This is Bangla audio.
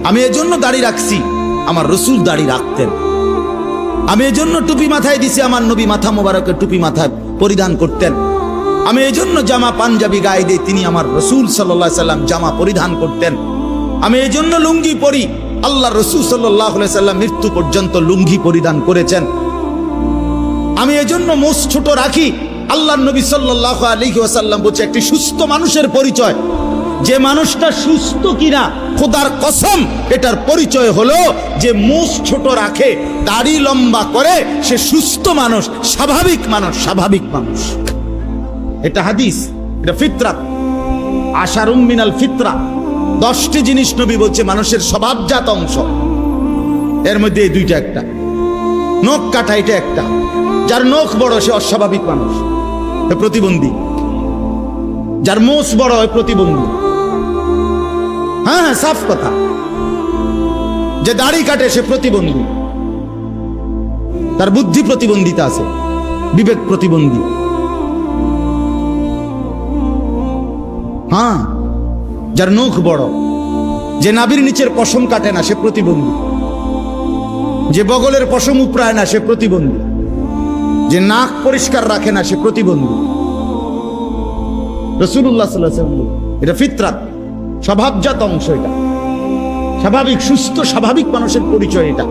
আমি এজন্য দাড়ি রাখছি, আমার রসুল দাড়ি রাখতেন। আমি এজন্য টুপি মাথায় দিছি, আমার নবী মাথা মোবারকের টুপি মাথায় পরিধান করতেন। আমি এজন্য জামা পাঞ্জাবি গায়ে দিই, তিনি আমার রসুল সাল্লাল্লাহু আলাইহি সাল্লাম জামা পরিধান করতেন। আমি এজন্য লুঙ্গি পরি, আল্লাহ রসুল সাল্লাল্লাহু আলাইহি সাল্লাম মৃত্যু পর্যন্ত লুঙ্গি পরিধান করেছেন। আমি এজন্য মোষ ছোট রাখি, আল্লাহর নবী সাল্লাল্লাহু আলাইহি ওয়াসাল্লাম বলছে একটি সুস্থ মানুষের পরিচয়, যে মানুষটা সুস্থ কিনা খোদার কসম এটার পরিচয় হলো যে মোষ ছোট রাখে, দাড়ি লম্বা করে, সে সুস্থ মানুষ, স্বাভাবিক মানুষ, স্বাভাবিক মানুষ। এটা হাদিস, এটা ফিতরাত, আশারুম মিনাল ফিতরা। 10টি জিনিস নবী বলছে মানুষের স্বভাবজাত অংশ, এর মধ্যে এই দুইটা একটা। নখ কাটা এটা একটা, যার নখ বড় সে অস্বাভাবিক মানুষ, প্রতিবন্ধী। যার মোষ বড় হয় প্রতিবন্ধী। হ্যাঁ হ্যাঁ, সাফ কথা। যে দাড়ি কাটে সে প্রতিবন্ধী, তার বুদ্ধি প্রতিবন্ধিতা আছে, বিবেক প্রতিবন্ধী। হ্যাঁ, যার নখ বড়, যে নাভির নিচের পশম কাটে না সে প্রতিবন্ধী, যে বগলের পশম উপড়ায় না সে প্রতিবন্ধী, যে নাক পরিষ্কার রাখে না সে প্রতিবন্ধী। রাসূলুল্লাহ সাল্লাল্লাহু আলাইহি ওয়াসাল্লাম, এটা ফিতরাত, স্বভাবজাত অংশ। এটা স্বাভাবিক সুস্থ স্বাভাবিক মানুষের পরিচয়। এটা